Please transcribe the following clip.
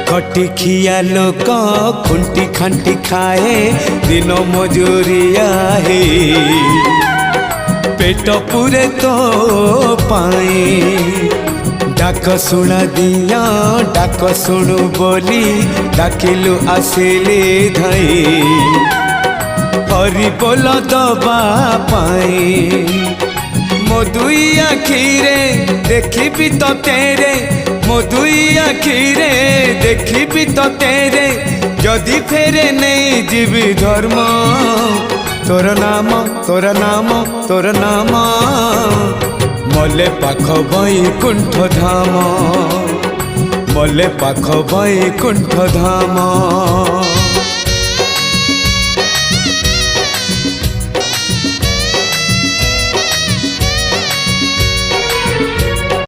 खटी खिया लोक खुंटी खांटी खाए दिन मजूरिया है पेट पूरे तो पाए डाक शुणा दिया डाक शुणु बोली डाकिलु आसिले धाई हरि बोल दबा पाए मो दुई आखिरे देखी तो तेरे मो दुई आखिरे देखी तो तेरे जदि फेरे नहीं जीवी धर्म तोर नाम तोर नाम तोर नाम मले पाख बैकुंठ धाम मले पाख बैकुंठ धाम।